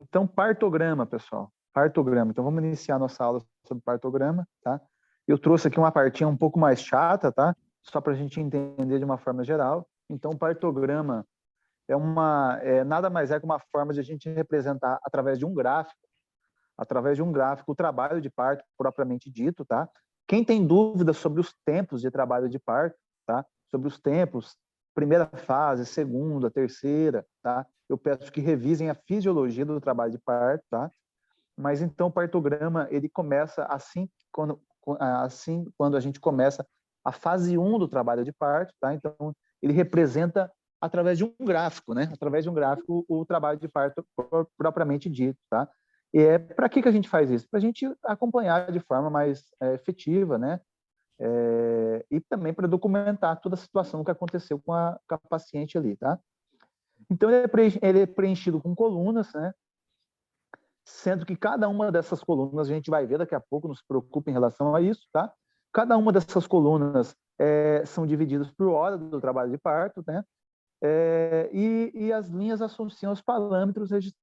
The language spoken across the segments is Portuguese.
Então, partograma, pessoal. Partograma. Então, vamos iniciar nossa aula sobre partograma, tá? Eu trouxe aqui uma partinha um pouco mais chata, tá? Só para a gente entender de uma forma geral. Então, partograma nada mais é que uma forma de a gente representar através de um gráfico, o trabalho de parto propriamente dito, tá? Quem tem dúvidas sobre os tempos de trabalho de parto, tá? Sobre os tempos, primeira fase, segunda, terceira, tá? Eu peço que revisem a fisiologia do trabalho de parto, tá? Mas então o partograma, ele começa assim quando a gente começa a fase 1 do trabalho de parto, tá? Então ele representa através de um gráfico, né? Através de um gráfico o trabalho de parto propriamente dito, tá? E para que a gente faz isso? Para a gente acompanhar de forma mais efetiva, né? E também para documentar toda a situação que aconteceu com a paciente ali, tá? Então ele é preenchido com colunas, né? Sendo que cada uma dessas colunas, a gente vai ver daqui a pouco, não se preocupe em relação a isso, tá? Cada uma dessas colunas são divididas por hora do trabalho de parto, né? E as linhas associam os parâmetros registrados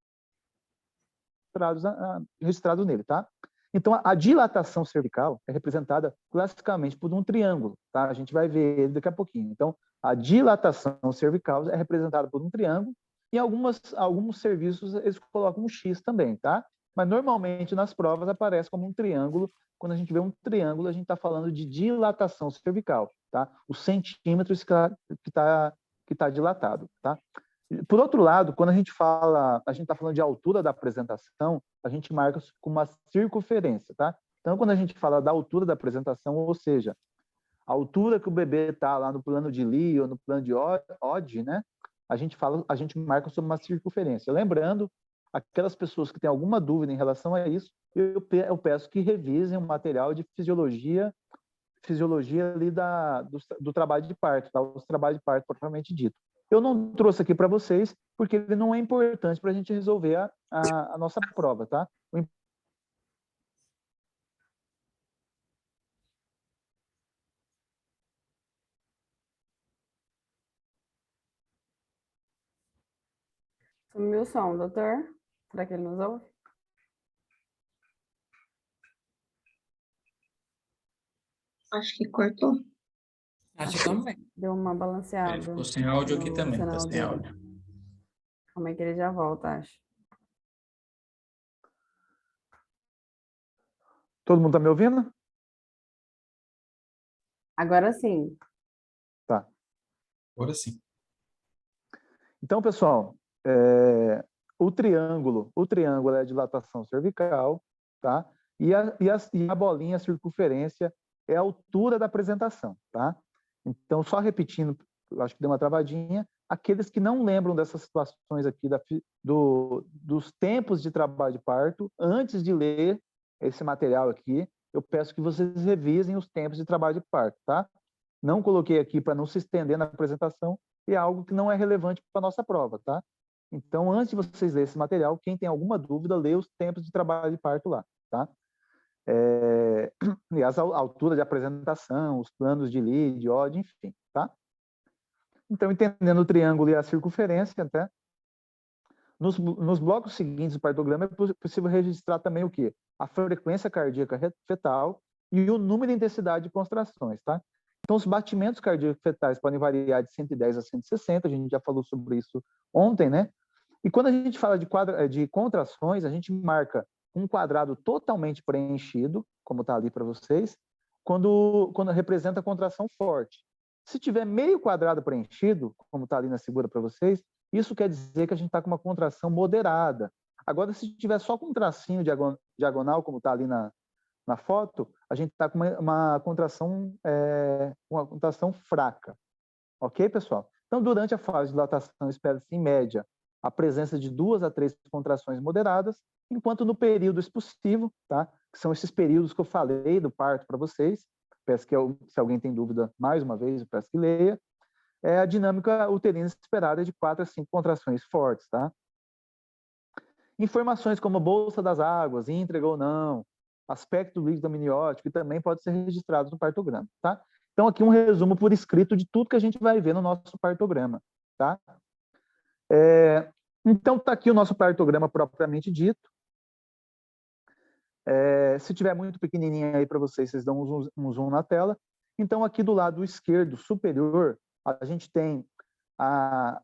nele, tá? Então, a dilatação cervical é representada classicamente por um triângulo, tá? A gente vai ver ele daqui a pouquinho. Então, a dilatação cervical é representada por um triângulo e alguns serviços eles colocam um X também, tá? Mas normalmente nas provas aparece como um triângulo. Quando a gente vê um triângulo, a gente está falando de dilatação cervical, tá? Os centímetros que tá dilatado, tá? Por outro lado, quando a gente está falando de altura da apresentação, a gente marca com uma circunferência, tá? Então, quando a gente fala da altura da apresentação, ou seja, a altura que o bebê está lá no plano de Lee ou no plano de Odd, né? A gente marca sobre uma circunferência. Lembrando, aquelas pessoas que têm alguma dúvida em relação a isso, eu peço que revisem o material de fisiologia ali do trabalho de parto, tá? Os trabalhos de parto propriamente dito. Eu não trouxe aqui para vocês, porque ele não é importante para a gente resolver a nossa prova, tá? Sumiu o som, doutor? Será que ele nos ouve? Acho que cortou. Acho também. Deu uma balanceada. Ele ficou sem áudio aqui também, tá sem áudio. Como é que ele já volta, acho. Todo mundo está me ouvindo? Agora sim. Tá. Agora sim. Então, pessoal, o triângulo é a dilatação cervical, tá? E a bolinha, a circunferência, é a altura da apresentação, tá? Então, só repetindo, eu acho que deu uma travadinha, aqueles que não lembram dessas situações aqui dos tempos de trabalho de parto, antes de ler esse material aqui, eu peço que vocês revisem os tempos de trabalho de parto, tá? Não coloquei aqui para não se estender na apresentação, e é algo que não é relevante para a nossa prova, tá? Então, antes de vocês lerem esse material, quem tem alguma dúvida, lê os tempos de trabalho de parto lá, tá? E a altura de apresentação, os planos de Lee, de Odd, enfim, tá? Então, entendendo o triângulo e a circunferência, até, nos blocos seguintes do partograma é possível registrar também o quê? A frequência cardíaca fetal e o número e intensidade de contrações, tá? Então, os batimentos cardíacos fetais podem variar de 110 a 160, a gente já falou sobre isso ontem, né? E quando a gente fala de contrações, a gente marca um quadrado totalmente preenchido, como está ali para vocês, quando representa a contração forte. Se tiver meio quadrado preenchido, como está ali na figura para vocês, isso quer dizer que a gente está com uma contração moderada. Agora, se tiver só com um tracinho diagonal, como está ali na foto, a gente está com uma contração fraca. Ok, pessoal? Então, durante a fase de dilatação, espera-se, em média, a presença de 2 a 3 contrações moderadas, enquanto no período expulsivo, tá? Que são esses períodos que eu falei do parto para vocês, peço que se alguém tem dúvida, mais uma vez, eu peço que leia, a dinâmica uterina esperada é de 4 a 5 contrações fortes, tá? Informações como bolsa das águas, íntegra ou não, aspecto líquido amniótico, também pode ser registrado no partograma, tá? Então, aqui um resumo por escrito de tudo que a gente vai ver no nosso partograma, tá? Então, está aqui o nosso partograma propriamente dito. Se tiver muito pequenininho aí para vocês, vocês dão um zoom na tela. Então, aqui do lado esquerdo superior, a gente tem a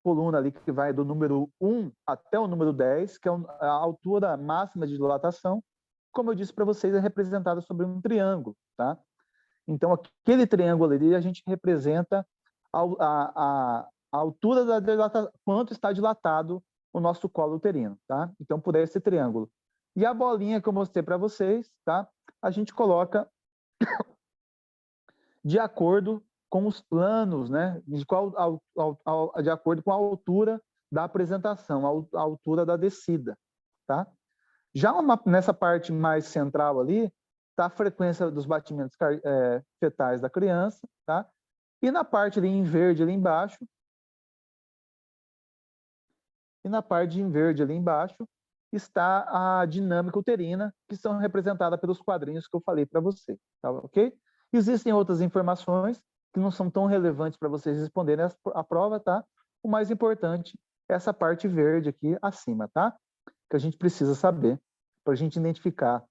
coluna ali que vai do número 1 até o número 10, que é a altura máxima de dilatação. Como eu disse para vocês, é representada sobre um triângulo, tá? Então, aquele triângulo ali, a gente representa a altura da dilatação, quanto está dilatado o nosso colo uterino, tá? Então, por esse triângulo. E a bolinha que eu mostrei para vocês, tá? A gente coloca de acordo com os planos, né? De acordo com a altura da apresentação, a altura da descida, tá? Já nessa parte mais central ali, tá a frequência dos batimentos fetais da criança, tá? E na parte ali em verde ali embaixo, está a dinâmica uterina, que são representadas pelos quadrinhos que eu falei para você, tá ok? Existem outras informações que não são tão relevantes para vocês responderem a prova, tá? O mais importante é essa parte verde aqui acima, tá? Que a gente precisa saber para a gente identificar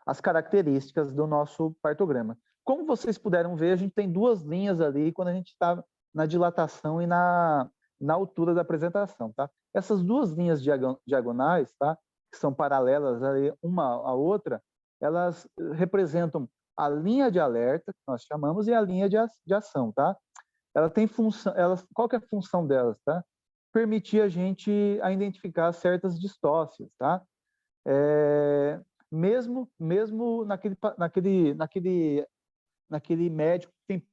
as características do nosso partograma. Como vocês puderam ver, a gente tem duas linhas ali quando a gente está na dilatação e na altura da apresentação, tá? Essas duas linhas diagonais, tá? Que são paralelas ali, uma à outra, elas representam a linha de alerta, que nós chamamos, e a linha de ação, tá? Ela tem função, qual que é a função delas, tá? Permitir a gente identificar certas distócias, tá? Mesmo naquele médico que tem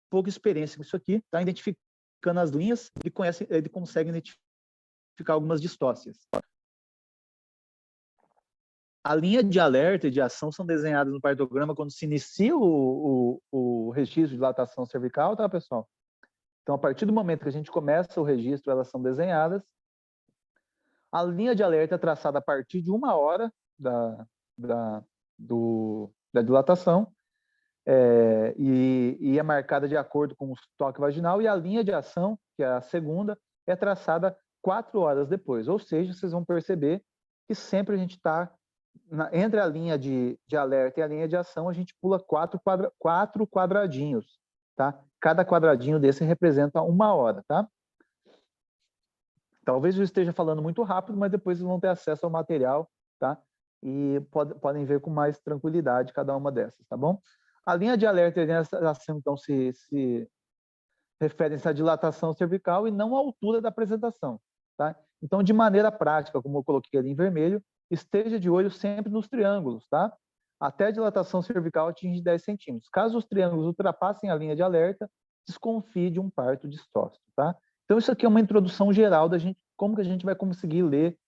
pouca experiência com isso aqui, tá? Identificando as linhas, ele consegue identificar algumas distócias. A linha de alerta e de ação são desenhadas no partograma quando se inicia o registro de dilatação cervical, tá, pessoal? Então, a partir do momento que a gente começa o registro, elas são desenhadas. A linha de alerta é traçada a partir de 1 hora da dilatação e é marcada de acordo com o toque vaginal, e a linha de ação, que é a segunda, é traçada 4 horas depois. Ou seja, vocês vão perceber que sempre a gente está entre a linha de alerta e a linha de ação, a gente pula 4 quadradinhos, tá? Cada quadradinho desse representa 1 hora, tá? Talvez eu esteja falando muito rápido, mas depois vocês vão ter acesso ao material, tá? E podem ver com mais tranquilidade cada uma dessas, tá bom? A linha de alerta e a linha de ação, então, se referem-se à dilatação cervical e não à altura da apresentação, tá? Então, de maneira prática, como eu coloquei ali em vermelho, esteja de olho sempre nos triângulos, tá? Até a dilatação cervical atinge 10 centímetros. Caso os triângulos ultrapassem a linha de alerta, desconfie de um parto distócito, tá? Então, isso aqui é uma introdução geral da gente, como que a gente vai conseguir ler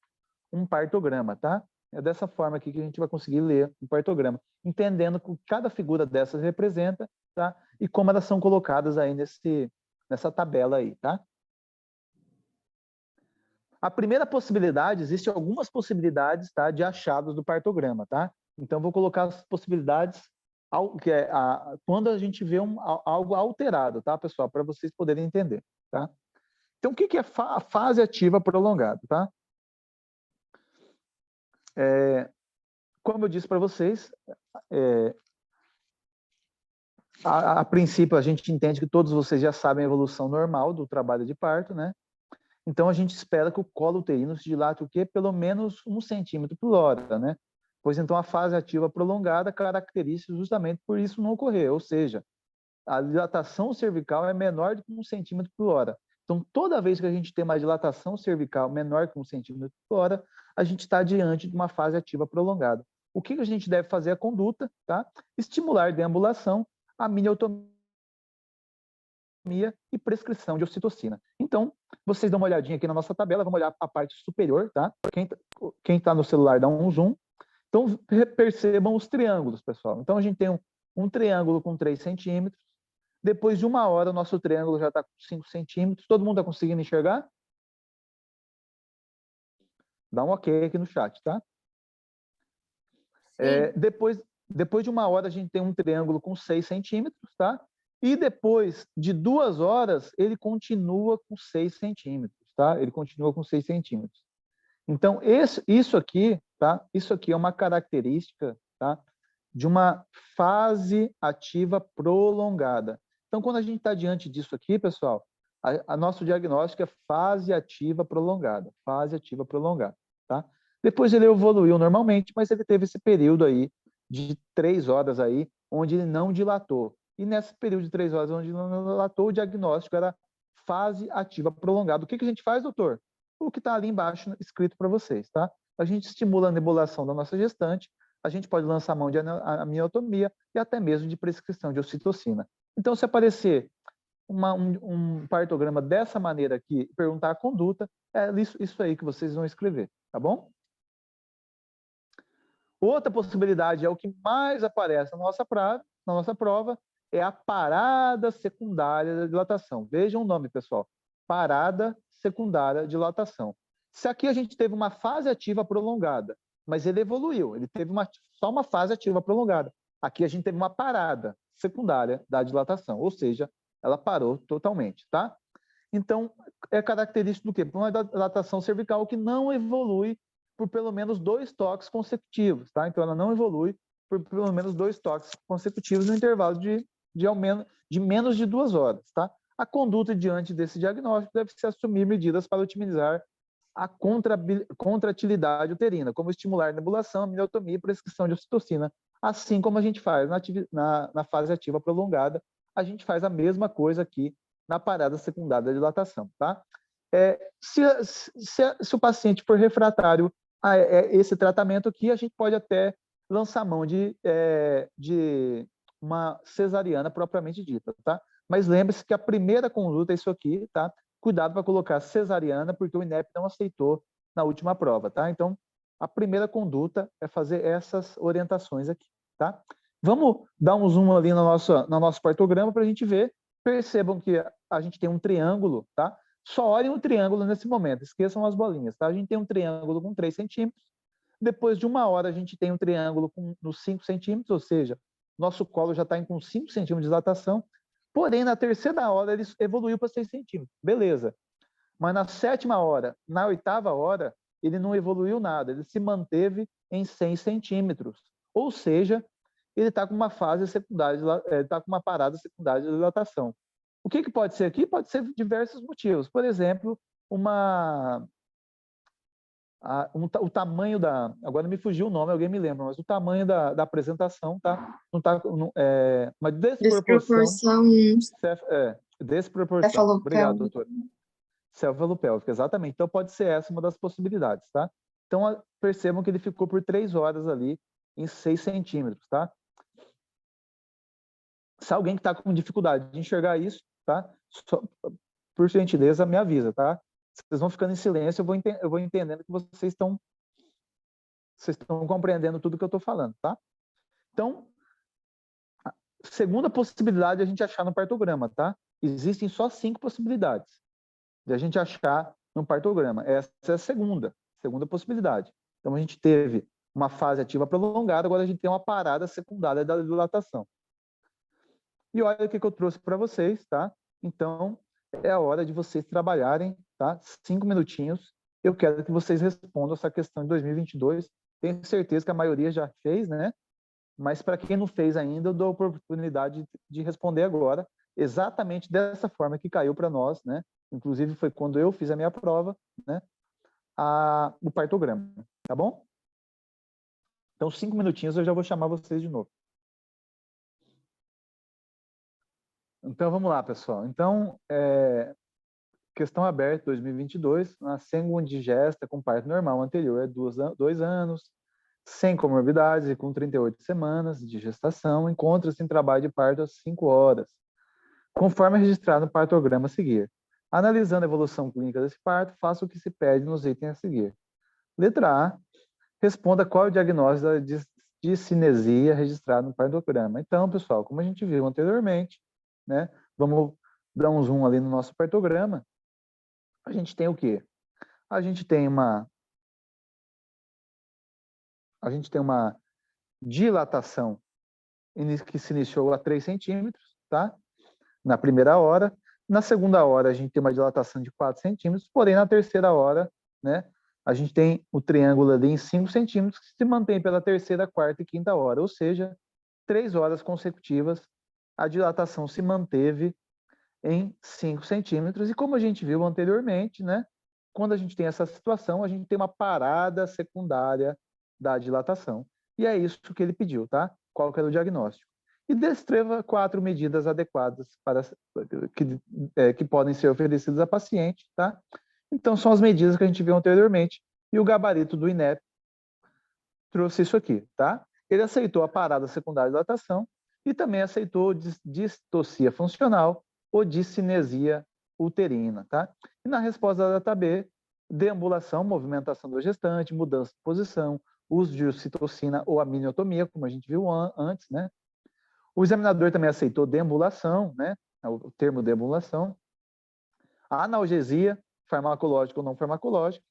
um partograma, tá? É dessa forma aqui que a gente vai conseguir ler um partograma, entendendo o que cada figura dessas representa, tá? E como elas são colocadas aí nessa tabela aí, tá? A primeira possibilidade, existem algumas possibilidades, tá, de achados do partograma, tá? Então, vou colocar as possibilidades quando a gente vê algo alterado, tá, pessoal? Para vocês poderem entender, tá? Então, o que é a fase ativa prolongada, tá? Como eu disse para vocês, a princípio, a gente entende que todos vocês já sabem a evolução normal do trabalho de parto, né? Então, a gente espera que o colo uterino se dilate o quê? Pelo menos 1 centímetro por hora, né? Pois, então, a fase ativa prolongada caracteriza justamente por isso não ocorrer, ou seja, a dilatação cervical é menor do que 1 centímetro por hora. Então, toda vez que a gente tem uma dilatação cervical menor que 1 centímetro por hora, a gente está diante de uma fase ativa prolongada. O que a gente deve fazer? A conduta, tá? Estimular deambulação, a miniotomia e prescrição de ocitocina. Então, vocês dão uma olhadinha aqui na nossa tabela, vamos olhar a parte superior, tá? Quem está no celular dá um zoom. Então, percebam os triângulos, pessoal. Então, a gente tem um triângulo com 3 centímetros. Depois de 1 hora, o nosso triângulo já está com 5 centímetros. Todo mundo está conseguindo enxergar? Dá um ok aqui no chat, tá? Depois de 1 hora, a gente tem um triângulo com 6 centímetros, tá? E depois de 2 horas, ele continua com 6 centímetros. tá? Ele continua com 6 centímetros. Então, isso aqui, tá? Isso aqui é uma característica, tá? De uma fase ativa prolongada. Então, quando a gente está diante disso aqui, pessoal, a nosso diagnóstico é fase ativa prolongada. Fase ativa prolongada, tá? Depois ele evoluiu normalmente, mas ele teve esse período aí de 3 horas aí, onde ele não dilatou. E nesse período de 3 horas onde ele não dilatou, o diagnóstico era fase ativa prolongada. O que a gente faz, doutor? O que está ali embaixo escrito para vocês, tá? A gente estimula a nebulação da nossa gestante, a gente pode lançar mão de amiotomia e até mesmo de prescrição de ocitocina. Então, se aparecer um partograma dessa maneira aqui, perguntar a conduta, é isso aí que vocês vão escrever, tá bom? Outra possibilidade é o que mais aparece na nossa prova, é a parada secundária da dilatação. Vejam o nome, pessoal. Parada secundária de dilatação. Se aqui a gente teve uma fase ativa prolongada, mas ele evoluiu, ele teve só uma fase ativa prolongada. Aqui a gente teve uma parada secundária da dilatação, ou seja, ela parou totalmente, tá? Então, é característico do quê? Uma dilatação cervical que não evolui por pelo menos 2 toques consecutivos, tá? Então, ela não evolui por pelo menos 2 toques consecutivos no intervalo de menos de 2 horas, tá? A conduta diante desse diagnóstico deve se assumir medidas para otimizar a contratilidade uterina, como estimular a nebulação, a amniotomia e prescrição de ocitocina, assim como a gente faz na fase ativa prolongada, a gente faz a mesma coisa aqui na parada secundária da dilatação, tá? Se o paciente for refratário a esse tratamento aqui, a gente pode até lançar mão de uma cesariana propriamente dita, tá? Mas lembre-se que a primeira conduta é isso aqui, tá? Cuidado para colocar cesariana, porque o INEP não aceitou na última prova, tá? Então, a primeira conduta é fazer essas orientações aqui, tá? Vamos dar um zoom ali no nosso partograma para a gente ver. Percebam que a gente tem um triângulo, tá? Só olhem o triângulo nesse momento, esqueçam as bolinhas, tá? A gente tem um triângulo com 3 centímetros. Depois de 1 hora, a gente tem um triângulo nos 5 centímetros, ou seja, nosso colo já está com 5 centímetros de dilatação. Porém, na terceira hora, ele evoluiu para 6 centímetros. Beleza. Mas na 7ª hora, na 8ª hora, ele não evoluiu nada. Ele se manteve em 6 centímetros. Ou seja, ele está com uma fase secundária, está com uma parada secundária de dilatação. O que pode ser aqui? Pode ser diversos motivos. Por exemplo, o tamanho da... Agora me fugiu o nome, alguém me lembra, mas o tamanho da apresentação, tá? Uma desproporção... Desproporção. Obrigado, doutor. Cefalopélvica, exatamente. Então, pode ser essa uma das possibilidades, tá? Então, percebam que ele ficou por 3 horas ali em 6 centímetros, tá? Se alguém que está com dificuldade de enxergar isso, tá? Por gentileza, me avisa, tá? Vocês vão ficando em silêncio, eu vou entendendo que vocês estão compreendendo tudo que eu estou falando, tá? Então, a segunda possibilidade é a gente achar no partograma, tá? Existem só 5 possibilidades de a gente achar no partograma. Essa é a segunda possibilidade. Então, a gente teve uma fase ativa prolongada, agora a gente tem uma parada secundária da dilatação. E olha o que eu trouxe para vocês, tá? Então, é a hora de vocês trabalharem, tá? 5 minutinhos. Eu quero que vocês respondam essa questão de 2022. Tenho certeza que a maioria já fez, né? Mas para quem não fez ainda, eu dou a oportunidade de responder agora, exatamente dessa forma que caiu para nós, né? Inclusive foi quando eu fiz a minha prova, né? O partograma, tá bom? Então, 5 minutinhos eu já vou chamar vocês de novo. Então, vamos lá, pessoal. Então, questão aberta 2022, nascendo indigesta com parto normal anterior a 2 anos, sem comorbidades e com 38 semanas de gestação, encontra-se em trabalho de parto às 5 horas, conforme registrado no partograma a seguir. Analisando a evolução clínica desse parto, faça o que se pede nos itens a seguir. Letra A, responda qual é o diagnóstico da discinesia registrado no partograma. Então, pessoal, como a gente viu anteriormente, né? Vamos dar um zoom ali no nosso partograma. A gente tem o quê? A gente tem uma dilatação que se iniciou a 3 centímetros, tá? Na primeira hora. Na segunda hora, a gente tem uma dilatação de 4 centímetros, porém, na terceira hora, né, a gente tem o triângulo ali em 5 centímetros, que se mantém pela terceira, quarta e quinta hora, ou seja, 3 horas consecutivas, a dilatação se manteve em 5 centímetros. E como a gente viu anteriormente, né, quando a gente tem essa situação, a gente tem uma parada secundária da dilatação. E é isso que ele pediu, tá? Qual que era o diagnóstico? E descreva 4 medidas adequadas que podem ser oferecidas à paciente, tá? Então, são as medidas que a gente viu anteriormente. E o gabarito do INEP trouxe isso aqui, tá? Ele aceitou a parada secundária de dilatação e também aceitou distocia funcional ou discinesia uterina, tá? E na resposta da data B, deambulação, movimentação do gestante, mudança de posição, uso de ocitocina ou amniotomia, como a gente viu antes, né? O examinador também aceitou deambulação, né? O termo deambulação, a analgesia, farmacológica ou não farmacológica,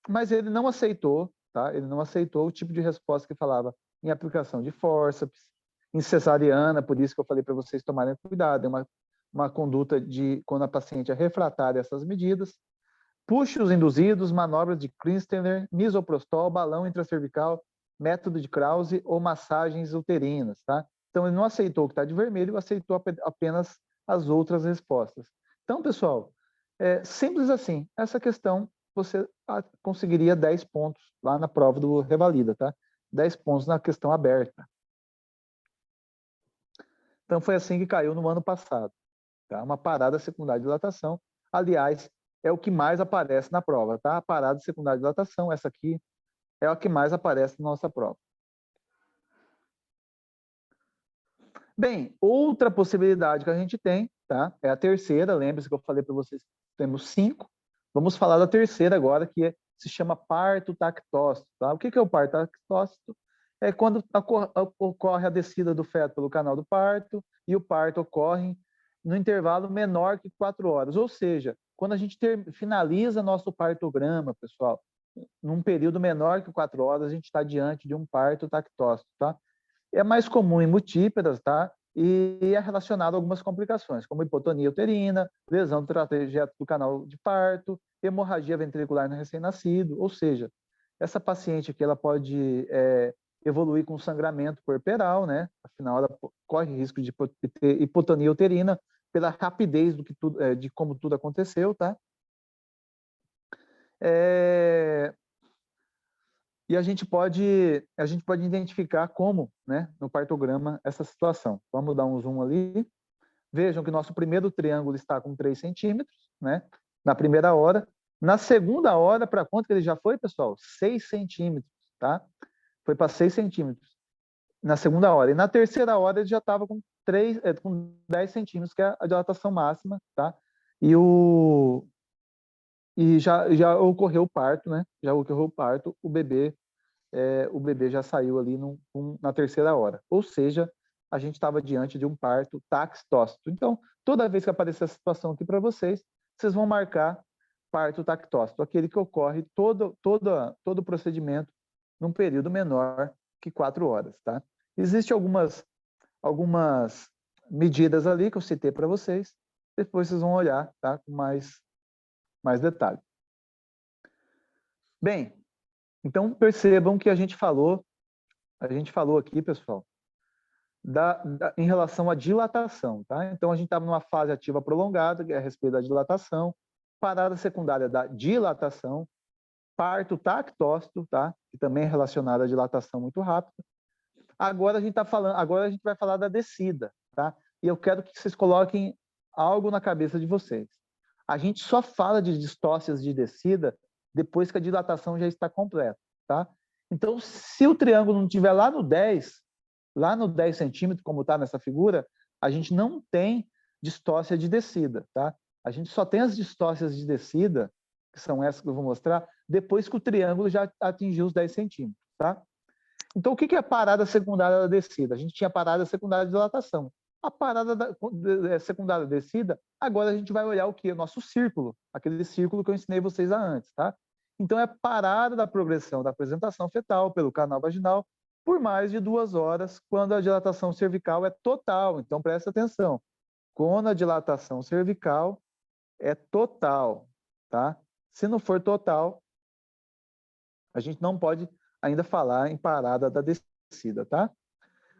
mas ele não aceitou, tá? Ele não aceitou o tipo de resposta que falava em aplicação de fórceps, em cesariana, por isso que eu falei para vocês tomarem cuidado, é uma conduta de quando a paciente é refratária a essas medidas, puxos induzidos, manobras de Krinsteiner, misoprostol, balão intracervical, método de Krause ou massagens uterinas, tá? Então, ele não aceitou o que está de vermelho, aceitou apenas as outras respostas. Então, pessoal, simples assim, essa questão você conseguiria 10 pontos lá na prova do Revalida, tá? 10 pontos na questão aberta. Então, foi assim que caiu no ano passado, tá? Uma parada secundária de dilatação. Aliás, é o que mais aparece na prova, tá? A parada secundária de dilatação, essa aqui, é a que mais aparece na nossa prova. Bem, outra possibilidade que a gente tem, tá? É a terceira, lembre-se que eu falei para vocês, temos 5. Vamos falar da terceira agora, que se chama parto tactócito, tá? O que é o parto tactócito? É quando ocorre a descida do feto pelo canal do parto e o parto ocorre no intervalo menor que 4 horas. Ou seja, quando a gente finaliza nosso partograma, pessoal, num período menor que 4 horas, a gente está diante de um parto tactócito, tá? É mais comum em multíperas, tá? E é relacionado a algumas complicações, como hipotonia uterina, lesão do trajeto do canal de parto, hemorragia ventricular no recém-nascido, ou seja, essa paciente aqui ela pode evoluir com sangramento corporal, né? Afinal, ela corre risco de ter hipotonia uterina pela rapidez de como tudo aconteceu, tá? E a gente pode identificar como, né, no partograma, essa situação. Vamos dar um zoom ali. Vejam que nosso primeiro triângulo está com 3 centímetros, né, na primeira hora. Na segunda hora, para quanto que ele já foi, pessoal? 6 centímetros, tá? Foi para 6 centímetros na segunda hora. E na terceira hora ele já estava com 10 centímetros, que é a dilatação máxima, tá? E já ocorreu o parto, né? Já ocorreu o parto, o bebê já saiu ali na terceira hora. Ou seja, a gente estava diante de um parto tactócito. Então, toda vez que aparecer essa situação aqui para vocês, vocês vão marcar parto tactócito, aquele que ocorre todo o procedimento num período menor que 4 horas, tá? Existem algumas medidas ali que eu citei para vocês, depois vocês vão olhar, tá? Com mais detalhe. Bem, então percebam que a gente falou aqui, pessoal, em relação à dilatação, tá? Então a gente estava numa fase ativa prolongada, que é a respeito da dilatação, parada secundária da dilatação, parto tactócito, tá? Que também é relacionado à dilatação muito rápida. Agora a gente vai falar da descida, tá? E eu quero que vocês coloquem algo na cabeça de vocês. A gente só fala de distócias de descida depois que a dilatação já está completa, tá? Então, se o triângulo não estiver lá no 10 centímetros, como está nessa figura, a gente não tem distócia de descida, tá? A gente só tem as distócias de descida, que são essas que eu vou mostrar, depois que o triângulo já atingiu os 10 centímetros, tá? Então, o que é a parada secundária da descida? A gente tinha a parada secundária de dilatação. A parada secundária da descida, agora a gente vai olhar o quê? O nosso círculo, aquele círculo que eu ensinei vocês antes, tá? Então, é a parada da progressão da apresentação fetal pelo canal vaginal por mais de 2 horas, quando a dilatação cervical é total. Então, presta atenção. quando a dilatação cervical é total, tá? Se não for total, a gente não pode ainda falar em parada da descida, tá?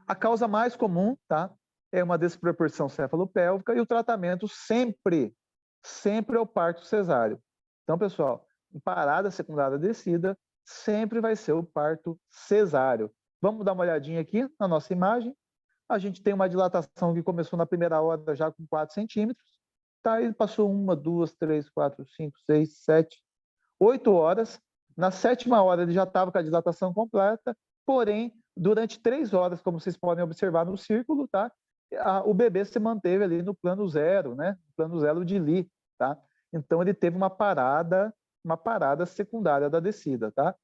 A causa mais comum, tá? É uma desproporção cefalopélvica e o tratamento sempre é o parto cesáreo. Então, pessoal, em parada secundária da descida, sempre vai ser o parto cesáreo. Vamos dar uma olhadinha aqui na nossa imagem. A gente tem uma dilatação que começou na primeira hora já com 4 centímetros, tá? E passou 1, 2, 3, 4, 5, 6, 7, 8 horas. Na 7ª hora ele já estava com a dilatação completa, porém, durante 3 horas, como vocês podem observar no círculo, tá? O bebê se manteve ali no plano zero, né? Plano zero de Lee, tá? Então ele teve uma parada secundária da descida, tá?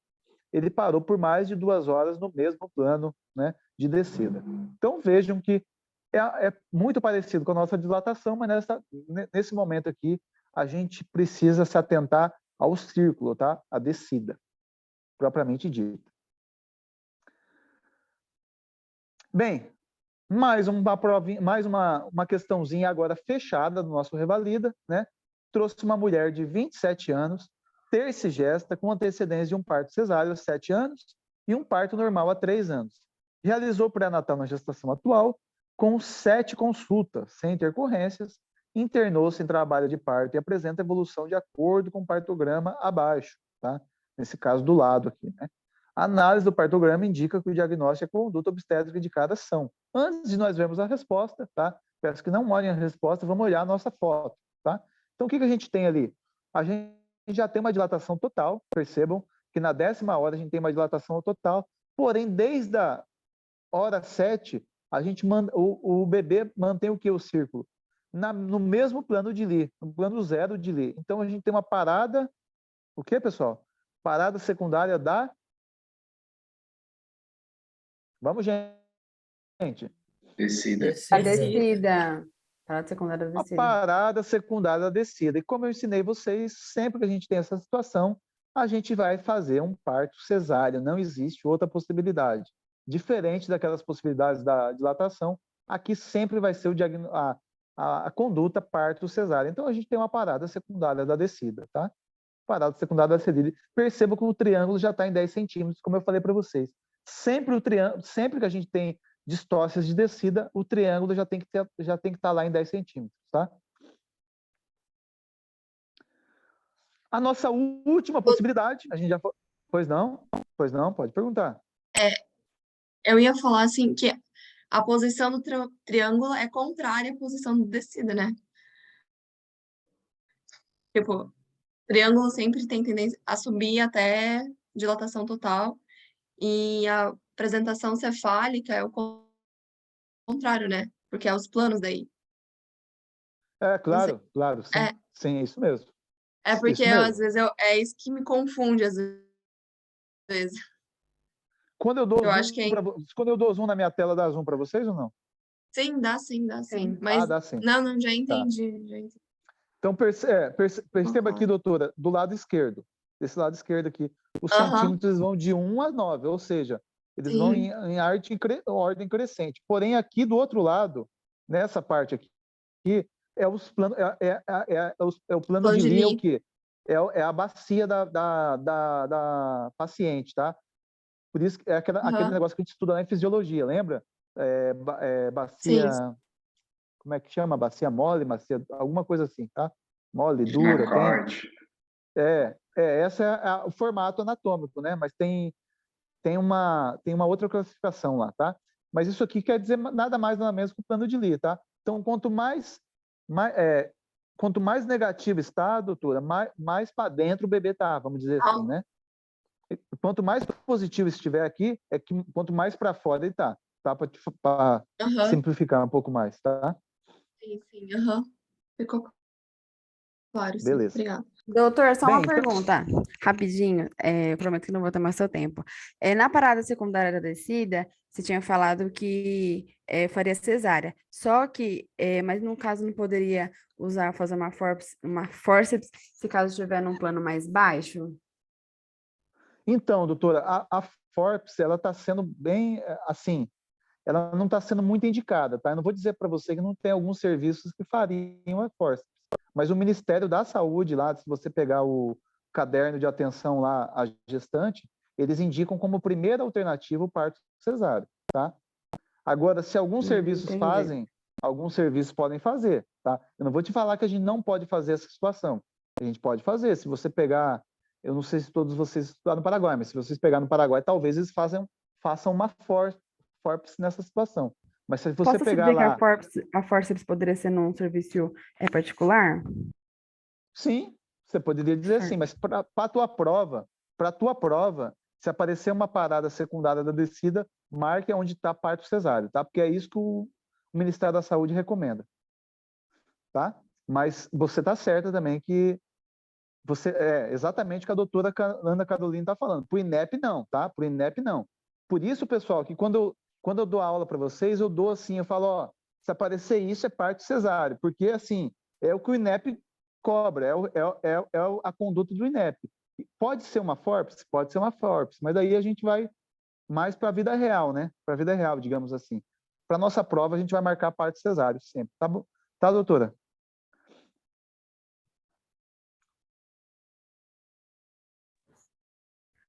Ele parou por mais de 2 horas no mesmo plano, né, de descida. Então vejam que é muito parecido com a nossa dilatação, mas nesse momento aqui a gente precisa se atentar ao círculo, tá? A descida, propriamente dita. Bem, mais uma questãozinha agora fechada do nosso Revalida, né? Trouxe uma mulher de 27 anos, tercigesta, com antecedência de um parto cesáreo há 7 anos e um parto normal há 3 anos. Realizou pré-natal na gestação atual, com 7 consultas, sem intercorrências, internou-se em trabalho de parto e apresenta evolução de acordo com o partograma abaixo, tá? Nesse caso do lado aqui, né? A análise do partograma indica que o diagnóstico é conduta obstétrica indicada são. Antes de nós vermos a resposta, tá? Peço que não olhem a resposta, vamos olhar a nossa foto, tá? Então, o que a gente tem ali? A gente já tem uma dilatação total, percebam que na 10ª hora a gente tem uma dilatação total, porém, desde a hora 7, o bebê mantém o que? O círculo? No mesmo plano de Lee, no plano zero de Lee. Então, a gente tem uma parada, o que, pessoal? Parada secundária da... Vamos, gente. Descida. A descida. Parada secundária da A descida. parada secundária da descida. E como eu ensinei vocês, sempre que a gente tem essa situação, a gente vai fazer um parto cesáreo. Não existe outra possibilidade. Diferente daquelas possibilidades da dilatação, aqui sempre vai ser a conduta parto cesáreo. Então, a gente tem uma parada secundária da descida, tá? Parada secundária da descida. Perceba que o triângulo já está em 10 centímetros, como eu falei para vocês. Sempre que a gente tem distócias de descida, o triângulo já tem que estar lá em 10 centímetros, tá? A nossa última possibilidade, a gente já... Pois não, pode perguntar. Eu ia falar assim que a posição do triângulo é contrária à posição de descida, né? Tipo, triângulo sempre tem tendência a subir até dilatação total e a apresentação cefálica é o contrário, né? Porque é os planos daí. Não sei. Claro, sim, É, sim, é isso mesmo. é porque Isso mesmo. às vezes é isso que me confunde às vezes. Quando eu dou Eu acho que quando eu dou zoom na minha tela, dá zoom para vocês ou não? sim, dá sim. Sim. Mas Dá sim. não, já Tá. entendi. Então, perceba aqui, Uhum. doutora, do lado esquerdo, desse lado esquerdo aqui, os Aham. centímetros vão de 1 a 9, ou seja, eles vão Sim. em ordem crescente. Porém, aqui do outro lado, nessa parte aqui, é os planos, o plano de Lee, é o quê? É a bacia da paciente, tá? Por isso que é aquele negócio que a gente estuda na fisiologia, lembra? Bacia, Sim. como é que chama? Bacia mole, bacia, alguma coisa assim, tá? Mole, dura, esse é o formato anatômico, né? Mas tem uma outra classificação lá, tá? Mas isso aqui quer dizer nada mais nada menos que o plano de Lee, tá? Então, quanto mais negativo está, doutora, mais para dentro o bebê tá, vamos dizer assim, né? Quanto mais positivo estiver aqui, quanto mais para fora ele tá? Tá? Para simplificar um pouco mais, tá? Sim. Ficou claro, sim. Beleza. Obrigada. Doutor, só uma Bem, pergunta, rapidinho, eu prometo que não vou ter mais seu tempo. Na parada secundária da descida, você tinha falado que faria cesárea, só que, mas no caso não poderia fazer uma fórceps, se caso estiver num plano mais baixo? Então, doutora, a FORPS, ela está sendo bem, assim, ela não está sendo muito indicada, tá? Eu não vou dizer para você que não tem alguns serviços que fariam a fórceps, mas o Ministério da Saúde, lá, se você pegar o caderno de atenção lá à gestante, eles indicam como primeira alternativa o parto cesáreo, tá? Agora, se alguns serviços Entendi. fazem, alguns serviços podem fazer, tá? Eu não vou te falar que a gente não pode fazer essa situação. A gente pode fazer. Se você pegar, eu não sei se todos vocês estudaram no Paraguai, mas se vocês pegar no Paraguai, talvez eles façam uma fórceps nessa situação. Mas se você Posso se pegar dizer que lá, a fórceps poderia ser num serviço particular? sim, você poderia dizer assim, mas para a tua prova, se aparecer uma parada secundária da descida, marque onde está parto cesáreo, tá? Porque é isso que o Ministério da Saúde recomenda, tá? Mas você está certa também que você é exatamente o que a doutora Ana Carolina está falando. Para o INEP não, tá? Para o INEP não. Por isso, pessoal, que quando eu dou aula para vocês, eu dou assim, eu falo, ó, se aparecer isso é parto cesáreo, porque assim, é o que o INEP cobra, é a conduta do INEP. Pode ser uma FORPS? Pode ser uma FORPS, mas daí a gente vai mais para a vida real, né? Para a vida real, digamos assim. Para nossa prova, a gente vai marcar parto cesáreo sempre, tá bom? Tá, doutora?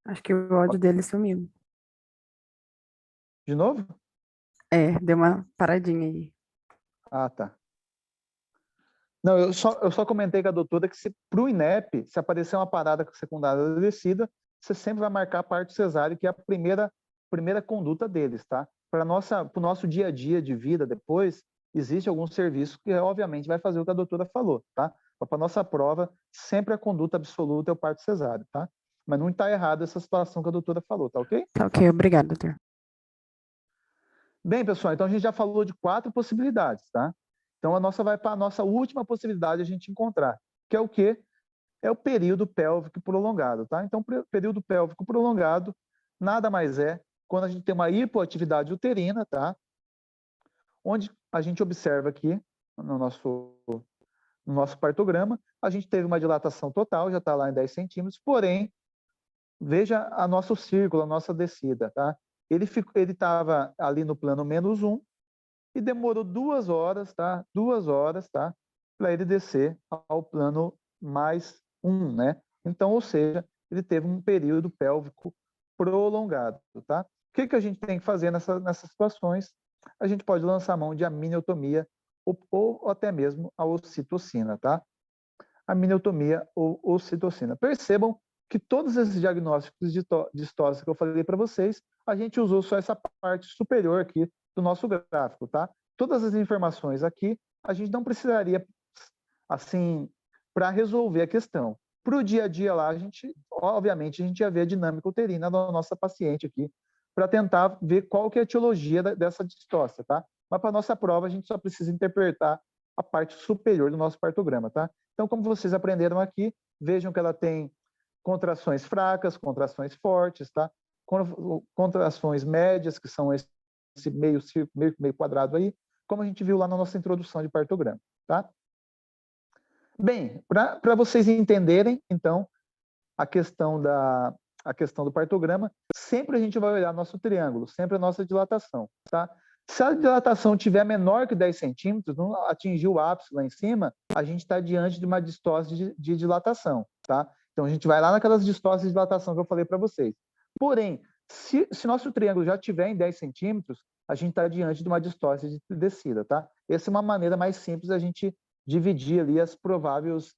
Acho que o ódio dele sumiu. De novo? Deu uma paradinha aí. Ah, tá. Não, eu só comentei com a doutora que para o INEP, se aparecer uma parada secundária da descida, você sempre vai marcar parto cesáreo, que é a primeira conduta deles, tá? Para o nosso dia a dia de vida depois, existe algum serviço que, obviamente, vai fazer o que a doutora falou, tá? Para a nossa prova, sempre a conduta absoluta é o parto cesáreo, tá? Mas não está errado essa situação que a doutora falou, tá ok? Tá ok, obrigada, doutor. Bem, pessoal, então a gente já falou de 4 possibilidades, tá? Então vai para a nossa última possibilidade a gente encontrar, que é o quê? É o período pélvico prolongado, tá? Então, período pélvico prolongado nada mais é quando a gente tem uma hipoatividade uterina, tá? Onde a gente observa aqui no nosso partograma, a gente teve uma dilatação total, já está lá em 10 centímetros, porém, veja a nosso círculo, a nossa descida, tá? Ele estava ali no plano -1 e demorou 2 horas, tá? 2 horas, tá? Para ele descer ao plano +1, né? Então, ou seja, ele teve um período pélvico prolongado, tá? O que a gente tem que fazer nessas situações? A gente pode lançar a mão de amniotomia ou até mesmo a ocitocina, tá? Amniotomia ou ocitocina. Percebam que todos esses diagnósticos de distócia que eu falei para vocês, a gente usou só essa parte superior aqui do nosso gráfico, tá? Todas as informações aqui, a gente não precisaria, assim, para resolver a questão. Para o dia a dia lá, obviamente, a gente ia ver a dinâmica uterina da nossa paciente aqui, para tentar ver qual que é a etiologia dessa distócia, tá? Mas para a nossa prova, a gente só precisa interpretar a parte superior do nosso partograma, tá? Então, como vocês aprenderam aqui, vejam que ela tem contrações fracas, contrações fortes, tá? Contrações médias, que são esse meio quadrado aí, como a gente viu lá na nossa introdução de partograma, tá? Bem, para vocês entenderem, então, a questão do partograma, sempre a gente vai olhar nosso triângulo, sempre a nossa dilatação, tá? Se a dilatação tiver menor que 10 centímetros, não atingir o ápice lá em cima, a gente está diante de uma distócia de dilatação, tá? Então, a gente vai lá naquelas distócias de dilatação que eu falei para vocês. Porém, se nosso triângulo já estiver em 10 centímetros, a gente está diante de uma distócia de descida, tá? Essa é uma maneira mais simples da gente dividir ali as prováveis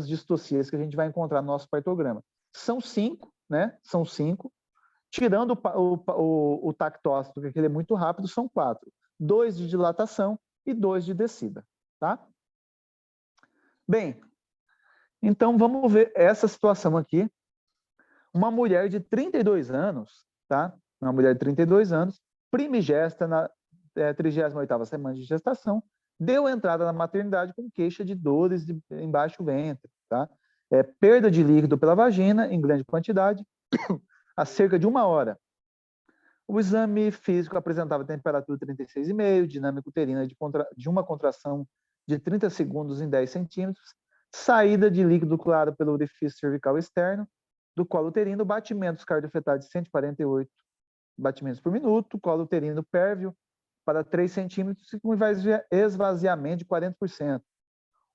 distocias que a gente vai encontrar no nosso partograma. São 5, né? São 5. Tirando o tactócito, que ele é muito rápido, são 4. 2 de dilatação e 2 de descida, tá? Bem, então vamos ver essa situação aqui. Uma mulher de 32 anos, tá? Uma mulher de 32 anos, primigesta na 38ª semana de gestação, deu entrada na maternidade com queixa de dores em baixo ventre, tá? Perda de líquido pela vagina em grande quantidade, há cerca de 1 hora. O exame físico apresentava temperatura 36,5, dinâmica uterina de uma contração de 30 segundos em 10 centímetros, saída de líquido claro pelo orifício cervical externo, do colo uterino, batimentos cardiofetais de 148 batimentos por minuto, colo uterino pérvio para 3 centímetros e com esvaziamento de 40%.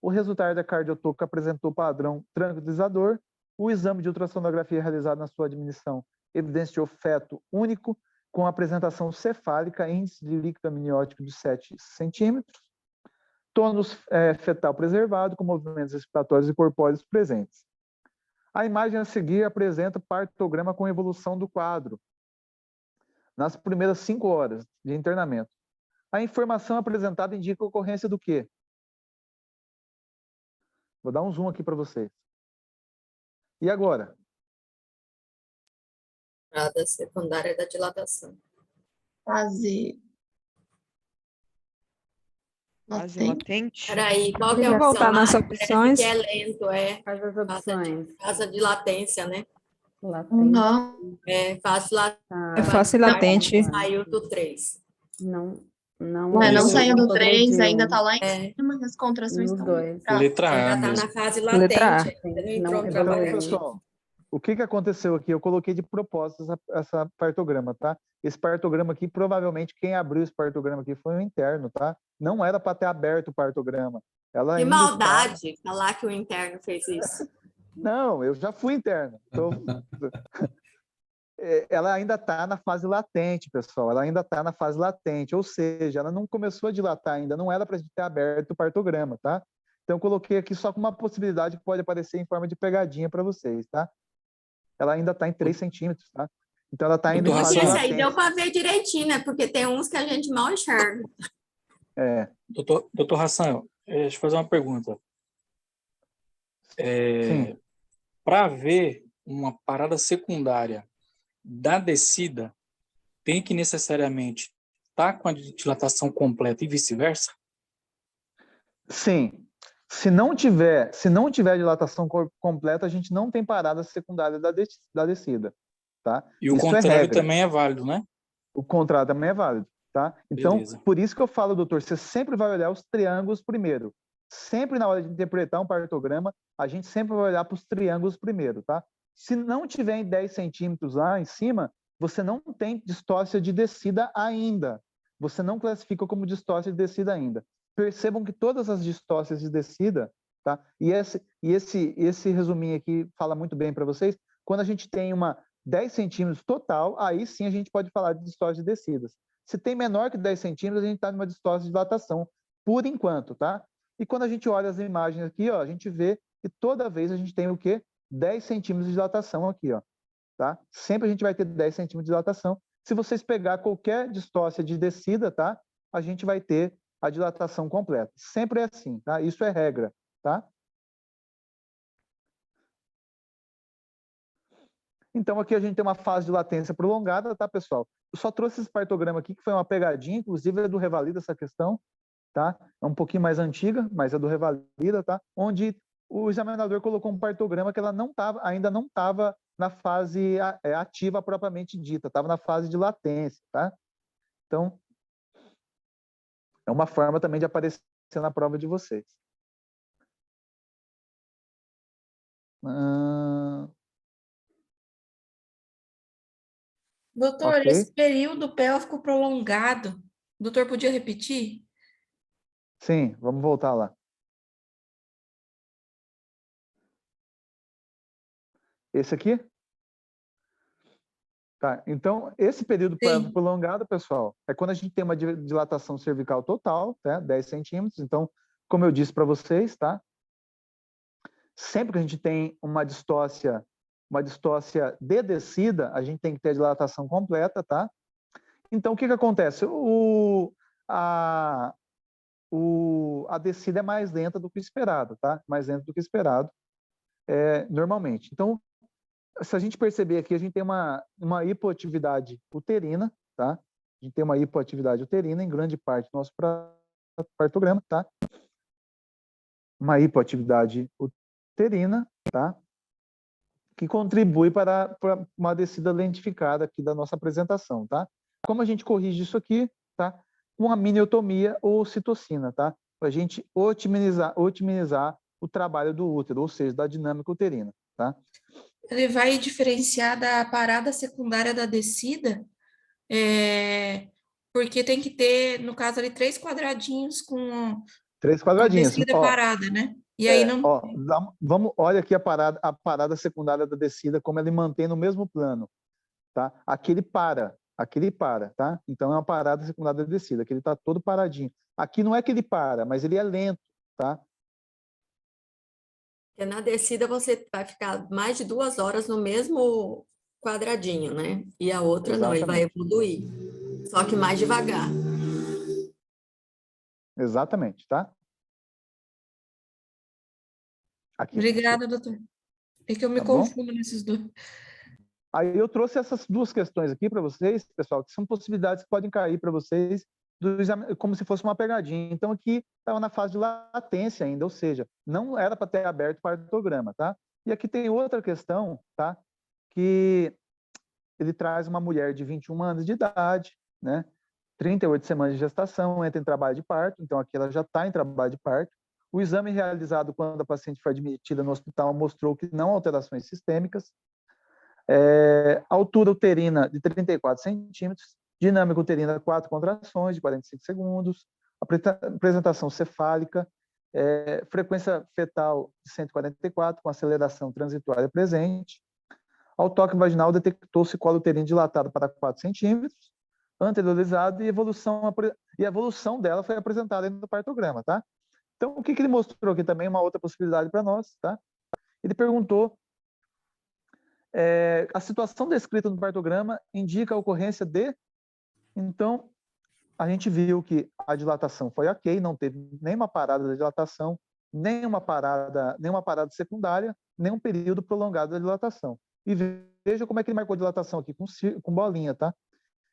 O resultado da cardiotoco apresentou padrão tranquilizador. O exame de ultrassonografia realizado na sua admissão evidenciou feto único, com apresentação cefálica, índice de líquido amniótico de 7 centímetros, tônus fetal preservado, com movimentos respiratórios e corpóreos presentes. A imagem a seguir apresenta partograma com evolução do quadro nas primeiras 5 horas de internamento. A informação apresentada indica a ocorrência do quê? Vou dar um zoom aqui para vocês. E agora? Parada secundária da dilatação. Fase Fase latente. latente. Peraí, qual que é a Vou opção? voltar nas Ah, opções. que é lento, Faz as opções. Fase de latência, né? Latente. Uhum. Fase latente. Tá. É fácil e latente. Saiu do 3. Não Não Isso. saiu do 3, progrediu. ainda tá lá em É. cima, as contrações Nos estão dois. pra- Letra A Ainda está mesmo. na fase Letra A. latente. Ainda não entrou Não no Então, trabalho. pessoal, o que aconteceu aqui? Eu coloquei de propósito essa partograma, tá? Esse partograma aqui, provavelmente, quem abriu esse partograma aqui foi o interno, tá? Não era para ter aberto o partograma. Ela Que ainda maldade falar que o interno fez isso. Não, eu já fui interno. Ela ainda está na fase latente, pessoal. Ela ainda está na fase latente, ou seja, ela não começou a dilatar ainda, não era para a gente ter aberto o partograma, tá? Então, eu coloquei aqui só com uma possibilidade que pode aparecer em forma de pegadinha para vocês, tá? Ela ainda está em 3 centímetros, tá? Então, ela está ainda em Doutor fase Esse Hassan. aí latente. deu para ver direitinho, né? Porque tem uns que a gente mal enxerga. Doutor Hassan, deixa eu fazer uma pergunta. Sim. Para ver uma parada secundária da descida, tem que necessariamente estar com a dilatação completa e vice-versa? Sim. Se não tiver dilatação completa, a gente não tem parada secundária da descida, tá? E o Isso é contrário regra. também é válido, né? O contrário também é válido, tá? Então, Beleza. por isso que eu falo, doutor, você sempre vai olhar os triângulos primeiro. Sempre na hora de interpretar um partograma, a gente sempre vai olhar para os triângulos primeiro, tá? Se não tiver em 10 centímetros lá em cima, você não tem distócia de descida ainda. Você não classifica como distócia de descida ainda. Percebam que todas as distócias de descida, tá? E esse resuminho aqui fala muito bem para vocês. Quando a gente tem uma 10 centímetros total, aí sim a gente pode falar de distócia de descidas. Se tem menor que 10 centímetros, a gente está numa distócia de dilatação, por enquanto, tá? E quando a gente olha as imagens aqui, ó, a gente vê que toda vez a gente tem o quê? 10 centímetros de dilatação aqui, ó, tá? Sempre a gente vai ter 10 centímetros de dilatação. Se vocês pegar qualquer distócia de descida, tá? A gente vai ter a dilatação completa. Sempre é assim, tá? Isso é regra, tá? Então, aqui a gente tem uma fase de latência prolongada, tá, pessoal? Eu só trouxe esse partograma aqui, que foi uma pegadinha, inclusive é do Revalida essa questão, tá? É um pouquinho mais antiga, mas é do Revalida, tá? Onde o examinador colocou um partograma que ela ainda não estava na fase ativa propriamente dita, estava na fase de latência, tá? Então, é uma forma também de aparecer na prova de vocês. Doutor, Ok. esse período pélvico prolongado, o doutor podia repetir? Sim, vamos voltar lá. Esse aqui? Tá, então, esse período Sim. prolongado, pessoal, é quando a gente tem uma dilatação cervical total, tá? 10 centímetros. Então, como eu disse para vocês, tá? Sempre que a gente tem uma distócia de descida, a gente tem que ter a dilatação completa, tá? Então, o que acontece? A descida é mais lenta do que o esperado, tá? Mais lenta do que o esperado, normalmente. Então, se a gente perceber aqui, a gente tem uma hipoatividade uterina, tá? A gente tem uma hipoatividade uterina em grande parte do nosso partograma, tá? Uma hipoatividade uterina, tá? Que contribui para uma descida lentificada aqui da nossa apresentação, tá? Como a gente corrige isso aqui, tá? Com a miniotomia ou citocina, tá? Para a gente otimizar o trabalho do útero, ou seja, da dinâmica uterina, tá? Ele vai diferenciar da parada secundária da descida? Porque tem que ter, no caso ali, 3 quadradinhos com 3 a quadradinhos. descida Ó, parada, né? E aí não. ó, olha aqui a parada secundária da descida, como ele mantém no mesmo plano, tá? Aqui ele para, tá? Então é uma parada secundária da descida, aqui ele tá todo paradinho. Aqui não é que ele para, mas ele é lento, tá? Porque na descida você vai ficar mais de 2 horas no mesmo quadradinho, né? E a outra não, ele vai Exatamente. evoluir. Só que mais devagar. Exatamente, tá? Aqui, Obrigada, doutor. É que eu me tá bom? confundo nesses dois. Aí eu trouxe essas duas questões aqui para vocês, pessoal, que são possibilidades que podem cair para vocês do exame, como se fosse uma pegadinha. Então aqui estava na fase de latência ainda, ou seja, não era para ter aberto o partograma, tá? E aqui tem outra questão, tá? Que ele traz uma mulher de 21 anos de idade, né? 38 semanas de gestação, entra em trabalho de parto, então aqui ela já está em trabalho de parto. O exame realizado quando a paciente foi admitida no hospital mostrou que não alterações sistêmicas. Altura uterina de 34 centímetros, dinâmica uterina 4 contrações de 45 segundos, apresentação cefálica, frequência fetal de 144, com aceleração transitória presente. Ao toque vaginal, detectou-se colo uterino dilatado para 4 centímetros, anteriorizado, e a evolução dela foi apresentada no partograma, tá? Então, o que ele mostrou aqui também, uma outra possibilidade para nós, tá? Ele perguntou a situação descrita no partograma indica a ocorrência de... Então, a gente viu que a dilatação foi ok, não teve nenhuma parada da dilatação, nenhuma parada secundária, nem um período prolongado da dilatação. E veja como é que ele marcou a dilatação aqui, com bolinha, tá?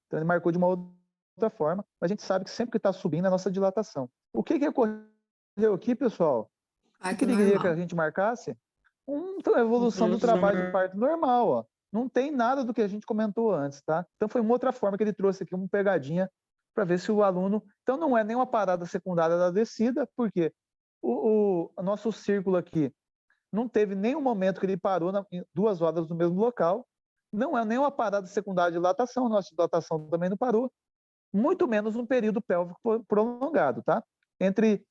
Então, ele marcou de uma outra forma, mas a gente sabe que sempre que está subindo é a nossa dilatação. O que ocorreu aqui, pessoal? O que Parto ele queria que a normal. gente marcasse? Uma evolução do trabalho de parto normal, ó. Não tem nada do que a gente comentou antes, tá? Então foi uma outra forma que ele trouxe aqui, uma pegadinha, para ver se o aluno... Então não é nenhuma parada secundária da descida, porque o nosso círculo aqui não teve nenhum momento que ele parou em 2 horas no mesmo local, não é nenhuma parada secundária de dilatação, nossa dilatação também não parou, muito menos um período pélvico prolongado, tá? Entre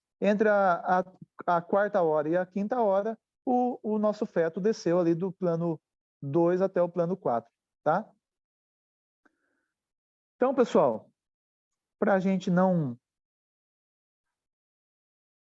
a quarta hora e a quinta hora, o nosso feto desceu ali do plano 2 até o plano 4, tá? Então, pessoal, para a gente não